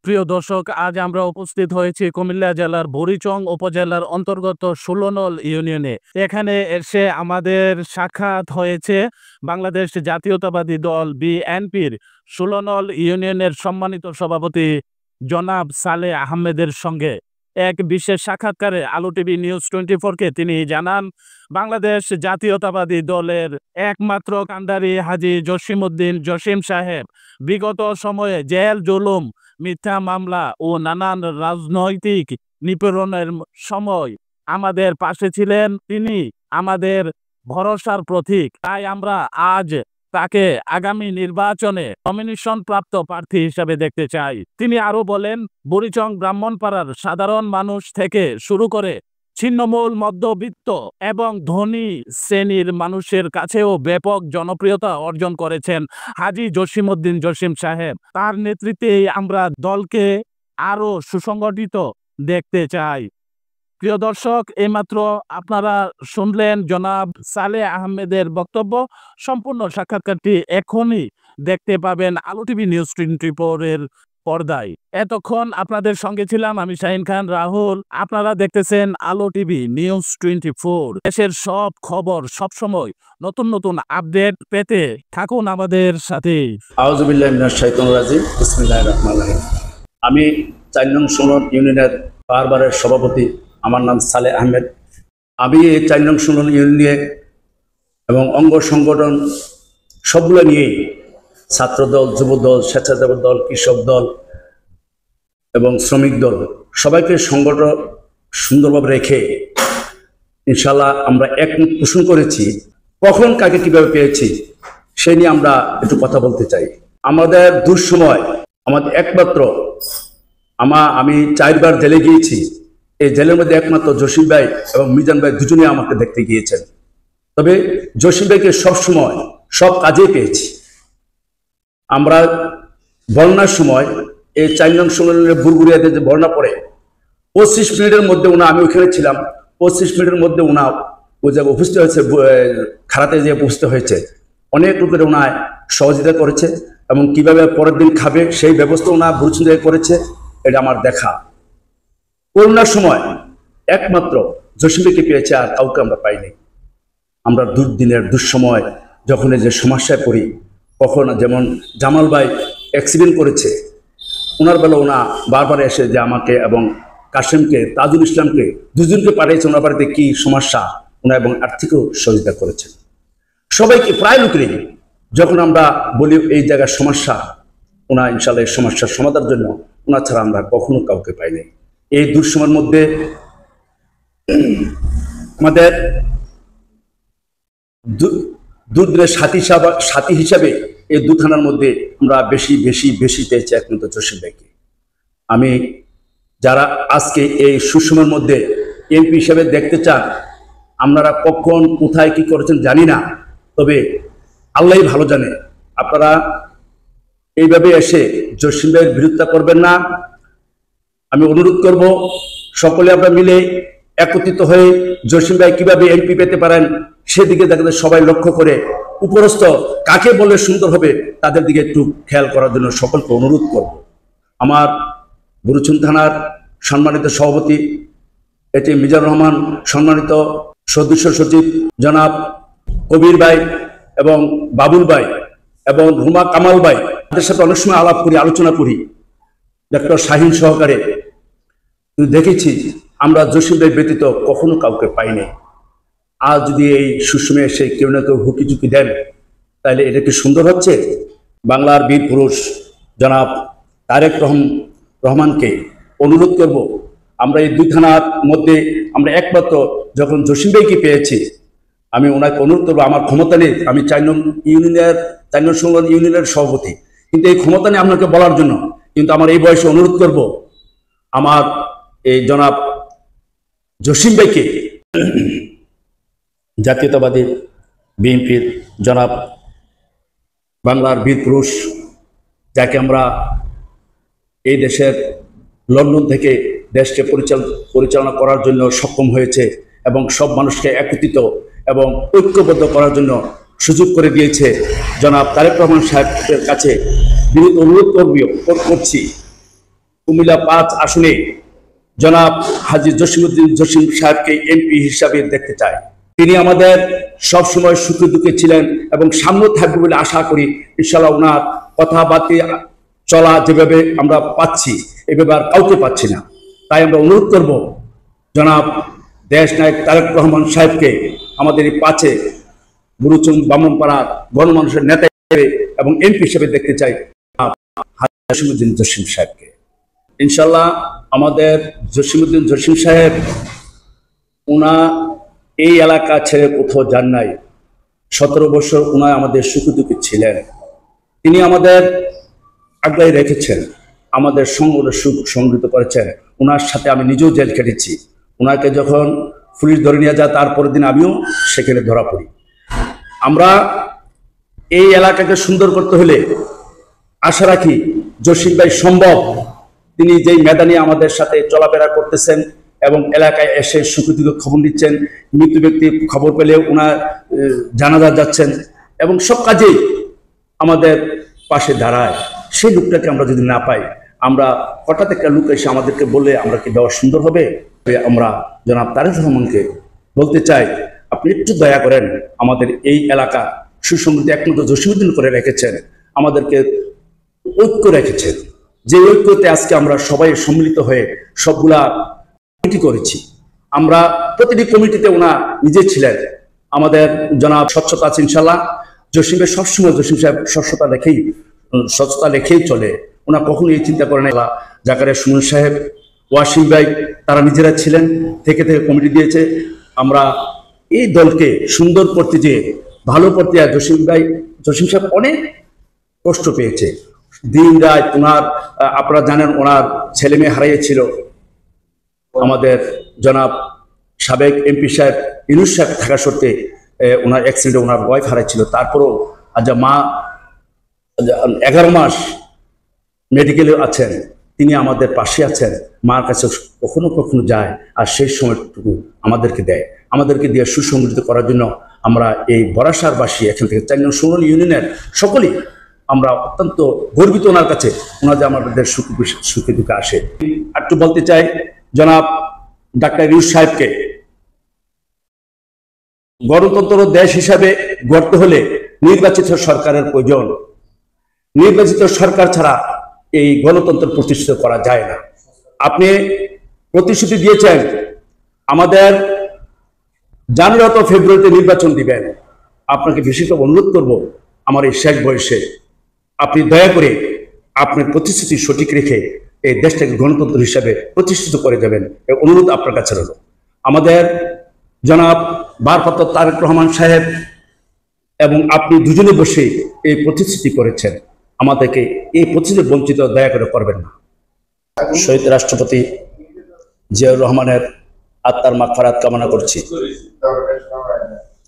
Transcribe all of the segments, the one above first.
প্রিয় দর্শক, আজ আমরা উপস্থিত হয়েছি কুমিল্লা জেলার বুড়িচং উপজেলার অন্তর্গত ১৬ নং ইউনিয়নে। এখানে এসে আমাদের সাক্ষাৎ হয়েছে বাংলাদেশ জাতীয়তাবাদী দল বিএনপির ১৬ নং ইউনিয়নের সম্মানিত সভাপতি জনাব সালেহ আহমেদের সঙ্গে। এক বিশেষ সাক্ষাৎকারে আলো টিভি নিউজ 24-কে তিনি জানান, বাংলাদেশ জাতীয়তাবাদী দলের একমাত্র কান্ডারি হাজী জসিমউদ্দিন জসিম সাহেব বিগত সময়ে জেল জুলুম, মিথ্যা মামলা ও নানান রাজনৈতিক নিপীড়নের সময় আমাদের পাশে ছিলেন। তিনি আমাদের ভরসার প্রতীক। তাই আমরা আজ তাকে আগামী নির্বাচনে নমিনেশন প্রাপ্ত প্রার্থী হিসেবে দেখতে চাই। তিনি আরো বলেন, বুড়িচং ব্রাহ্মণপাড়ার সাধারণ মানুষ থেকে শুরু করে ছিন্নমূল মধ্যবিত্ত এবং ধনী শ্রেণীর মানুষের কাছেও ব্যাপক জনপ্রিয়তা অর্জন করেছেন হাজী জসিমউদ্দিন জসিম সাহেব। তার নেতৃত্বেই আমরা দলকে আরো সুসংগঠিত দেখতে চাই। প্রিয় দর্শক, এইমাত্র আপনারা শুনলেন জনাব সালেহ আহমেদের বক্তব্য। সম্পূর্ণ সাক্ষাৎকারটি এখনই দেখতে পাবেন আলো টিভি নিউজ 24-এর পর্দায়। এতক্ষণ আপনাদের সঙ্গে ছিলাম আমি শাহিন খান রাহুল। আপনারা দেখতেছেন আলো টিভি নিউজ 24। দেশের সব খবর সবসময় নতুন নতুন আপডেট পেতে থাকুন আমাদের সাথে। আউযু বিল্লাহি মিনাশ শাইতানির রাজিম। বিসমিল্লাহির রহমানির রহিম। আমি ৪ নং ১৬ ইউনিয়নের বারবারের সভাপতি। আমার নাম সালেহ আহমেদ। আমি এই ৪ নং ১৬ ইউনিয়নে এবং অঙ্গ সংগঠন সবগুলো নিয়েই ছাত্রদল, যুবদল, স্বেচ্ছাসেবক দল, কৃষক দল এবং শ্রমিক দল সবাইকে সংগঠন সুন্দরভাবে রেখে ইনশাল্লাহ আমরা একমত পোষণ করেছি। কখন কাকে কিভাবে পেয়েছি সে নিয়ে আমরা একটু কথা বলতে চাই। আমাদের দুঃসময় আমাদের একমাত্র আমি ৪ বার জেলে গিয়েছি। এই জেলের মধ্যে একমাত্র জসিম ভাই এবং মিজান ভাই দুজনে আমাকে দেখতে গিয়েছেন। তবে জসিম ভাইকে সবসময় সব কাজে পেয়েছি। আমরা বন্যার সময় এই ৪ নং ১৬ বুড়গুড়িয়াতে যে বন্যা পড়ে ২৫ মিনিটের মধ্যে আমি ওখানে ছিলাম। ২৫ মিনিটের মধ্যে ওই জায়গায় উপস্থিত হয়েছে, খারাতে যে উপস্থিত হয়েছে। অনেক লোকের সহযোগিতা করেছে এবং কিভাবে পরের দিন খাবে সেই ব্যবস্থা বুড়িচং করেছে। এটা আমার দেখা। করোনার সময় একমাত্র জসিম ভাইকে পেয়েছে, আর কাউকে আমরা পাইনি। আমরা দুর্দিনের দুঃসময় যখন যে সমস্যায় পড়ি, কখন যেমন জামাল ভাই অ্যাক্সিডেন্ট করেছে, ওনার বেলা বারবার এসে যে আমাকে এবং কাসেমকে, তাজুল ইসলামকে দুজনকে পাঠিয়েছে ওনার বাড়িতে কি সমস্যা, এবং আর্থিকও সহযোগিতা করেছেন সবাইকে, প্রায় লোকেরই। যখন আমরা বলি এই জায়গার সমস্যা, ইনশাল্লাহ এই সমস্যার সমাধানের জন্য ছাড়া আমরা কখনো কাউকে পাইনি। এই দুঃসময়ের মধ্যে আমাদের দুর্দিনের সাথী হিসাবে এই 2 থানার মধ্যে আমরা বেশি পেয়েছি একমাত্র জসিম ভাইকে। আমি যারা আজকে এই সুসময়ের মধ্যে এমপি হিসাবে দেখতে চান, আপনারা কখন কোথায় কি করেছেন জানি না, তবে আল্লাহই ভালো জানে। আপনারা এইভাবে এসে জসিম ভাইয়ের বিরোধিতা করবেন না। আমি অনুরোধ করব সকলে আপনারা মিলে একত্রিত হয়ে জসিম ভাই কিভাবে এমপি পেতে পারেন সেদিকে দেখতে সবাই লক্ষ্য করে উপরস্থ কাকে বললে সুন্দর হবে তাদের দিকে একটু খেয়াল করার জন্য সকলকে অনুরোধ করব। আমার বুড়িচং থানার সম্মানিত সভাপতি এটি মিজানুর রহমান, সম্মানিত সদস্য সচিব জনাব কবির ভাই এবং বাবুল ভাই এবং রুমা কামাল ভাই, তাদের সাথে অনেক সময় আলাপ করি, আলোচনা করি, ডক্টর শাহিন সহকারে। দেখেছি আমরা জসিম ভাই ব্যতীত কখনো কাউকে পাইনি। আজ যদি এই সুসময়ে এসে কেউ না কেউ হুকি চুকি দেন, তাহলে এটা কি সুন্দর হচ্ছে? বাংলার বীর পুরুষ জনাব তারেক রহমানকে অনুরোধ করব, আমরা এই 2 থানার মধ্যে আমরা একমাত্র যখন জসিম ভাইকে পেয়েছি, আমি ওনাকে অনুরোধ করবো, আমার ক্ষমতা নেই, আমি ৪ নং ১৬ ইউনিয়নের সভাপতি, কিন্তু এই ক্ষমতা নেই আপনাকে বলার জন্য, কিন্তু আমার এই বয়সে অনুরোধ করব আমার এই জনাব জসিম ভাইকে, জাতীয়তাবাদী বিএনপির জনাব বাংলার বীর পুরুষ, যাকে আমরা এই দেশের লন্ডন থেকে দেশকে পরিচালনা করার জন্য সক্ষম হয়েছে এবং সব মানুষকে একত্রিত এবং ঐক্যবদ্ধ করার জন্য সুযোগ করে দিয়েছে জনাব তারেক রহমান সাহেবের কাছে বিনীত অনুরোধ করছি কুমিল্লা 5 আসনে জনাব হাজী জসিমউদ্দিন জসিম সাহেবকে এমপি হিসাবে দেখতে চাই। তিনি আমাদের সব সময় সুখে দুঃখে ছিলেন এবং সামনে থাকবে বলে আশা করি। ইনশাআল্লাহ ওনার কথাবার্তা চলা যেভাবে আমরা পাচ্ছি এভাবে আর কাউকে পাচ্ছি না। তাই আমরা অনুরোধ করব জনাব দেশ নায়ক তারেক রহমান সাহেবকে আমাদের এই 5-এ বুড়ুচুং ব্রাহ্মণপাড়া গণমানুষের নেতা হিসেবে এবং এমপি হিসেবে দেখতে চাই হাজী জসিমউদ্দিন জসিম সাহেবকে। ইনশাআল্লাহ আমাদের জসিমউদ্দিন জসিম সাহেব উনা এই এলাকা ছেড়ে কোথাও যান নাই। 17 বছর উনা আমাদের সুখে দুঃখে ছিলেন। তিনি আমাদের আগলায় রেখেছেন, আমাদের সঙ্গে সুখ সংগৃহীত করেছেন। ওনার সাথে আমি নিজেও জেল কেটেছি। ওনাকে যখন পুলিশ ধরে নিয়ে যায় তারপরের দিন আমিও সেখানে ধরা পড়ি। আমরা এই এলাকাকে সুন্দর করতে হলে আশা রাখি জসিম ভাই সম্ভব। তিনি যেই মেদানে আমাদের সাথে চলাফেরা করতেছেন এবং এলাকায় এসে সুখে দুঃখে খবর নিচ্ছেন, মৃত্যু ব্যক্তি খবর পেলে ওনার জানাজা যাচ্ছেন এবং সব কাজেই আমাদের পাশে দাঁড়ায়। সেই লোকটাকে আমরা যদি না পাই, আমরা হঠাৎ একটা লোক এসে আমাদেরকে বলে আমরা কি দেওয়া সুন্দর হবে? আমরা জনাব তারেক রহমানকে বলতে চাই, আপনি একটু দয়া করেন। আমাদের এই এলাকা সুসংগঠিত একমাত্র জসিমউদ্দিন করে রেখেছেন, আমাদেরকে ঐক্য রেখেছেন। যে ঐক্যতে আজকে আমরা সবাই সম্মিলিত হয়ে সবগুলা কমিটি করেছি। আমরা প্রতিটি কমিটিতে ওনা নিজে ছিলেন। আমাদের জনাব স্বচ্ছতা আছে ইনশাল্লাহ। জসিম ভাই সবসময় জসিম সাহেব স্বচ্ছতা রেখেই চলে। ওনা কখনো এই চিন্তা করেন না। জাকারিয়া সুমন সাহেব, ওয়াসিম ভাই তারা নিজেরা ছিলেন, থেকে কমিটি দিয়েছে। আমরা এই দলকে সুন্দর করতে যেয়ে ভালো করতে জসিম সাহেব অনেক কষ্ট পেয়েছে। দিন রাত ওনার, আপনারা জানেন ওনার ছেলে মেয়ে হারিয়েছিল। আমাদের জনাব সাবেক এমপি সাহেব ইউনুস সাহেব থাকা সত্ত্বে ওনার অ্যাক্সিডেন্টে ওনার ওয়াইফ হারাইছিল। তারপরও আজ মা 11 মাস মেডিকেলে আছেন, তিনি আমাদের পাশে আছেন। মার কাছে কখনো কখনো যায় আর সেই সময়টুকু আমাদেরকে দেয়। আমাদেরকে দিয়ে সুসংগঠিত করার জন্য আমরা এই বরাসারবাসী এখান থেকে 4 নং সুরল ইউনিয়নের সকলেই আমরা অত্যন্ত গর্বিত ওনার কাছে। ওনার যে আমাদের সুখে দুঃখে আসে। একটু বলতে চাই জনাব ডাক্তার ইউনুস সাহেবকে, গণতন্ত্র দেশ হিসাবে গড়তে হলে নির্বাচিত সরকারের প্রয়োজন। নির্বাচিত সরকার ছাড়া এই গণতন্ত্র প্রতিষ্ঠিত করা যায় না। আপনি প্রতিশ্রুতি দিয়েছেন আমাদের জানুয়ারি অথবা ফেব্রুয়ারিতে নির্বাচন দিবেন। আপনাকে বিশেষ অনুরোধ করব, আমার এই শেষ বয়সে আপনি দয়া করে আপনার প্রতিশ্রুতি সঠিক রেখে এই দেশটাকে গণতন্ত্র হিসাবে প্রতিষ্ঠিত করে যাবেন। এই অনুরোধ আপনার কাছে রইল। আমাদের জনাব ভারপ্রাপ্ত তারেক রহমান সাহেব এবং আপনি দুজনে বসে এই প্রতিশ্রুতি করেছেন, আমাদেরকে এই প্রতিশ্রুতি বঞ্চিত দয়া করে করবেন না। শহীদ রাষ্ট্রপতি জিয়াউর রহমানের আত্মার মাগফিরাত কামনা করছি।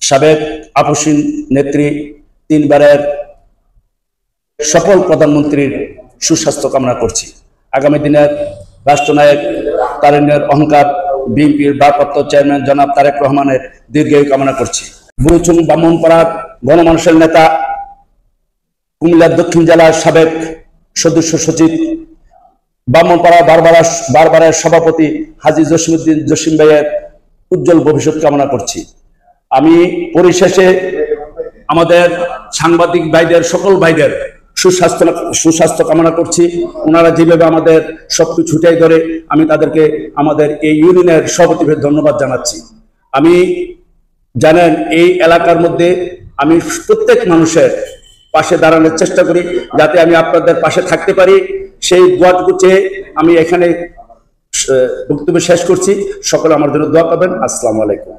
সাবেক আপসীন নেত্রী 3 বারের সফল প্রধানমন্ত্রীর সুস্বাস্থ্য কামনা করছি। আগামী দিনের রাষ্ট্রনায়ক তারুণ্যের অহংকার বিএনপির ভারপ্রাপ্ত চেয়ারম্যান জনাব তারেক রহমানের দীর্ঘায়ু কামনা করছি। বুড়ুচুং ব্রাহ্মণপাড়ার গণমানুষের নেতা, কুমিল্লা দক্ষিণ জেলার সাবেক সদস্য সচিব, ব্রাহ্মণপাড়া বারবারের সভাপতি হাজী জসিমউদ্দিন জসিম ভাইয়ের উজ্জ্বল ভবিষ্যৎ কামনা করছি। আমি পরিশেষে আমাদের সাংবাদিক ভাইদের, সকল ভাইদের সুস্বাস্থ্য কামনা করছি। ওনারা যেভাবে আমাদের সবকিছু ছুটাই ধরে, আমি তাদেরকে আমাদের এই ইউনিয়নের সভাপতিকে ধন্যবাদ জানাচ্ছি। আমি জানেন এই এলাকার মধ্যে আমি প্রত্যেক মানুষের পাশে দাঁড়ানোর চেষ্টা করি, যাতে আমি আপনাদের পাশে থাকতে পারি। সেই দোয়াটুকু চেয়ে আমি এখানে বক্তব্য শেষ করছি। সকলে আমার জন্য দোয়া করবেন। আসসালামু আলাইকুম।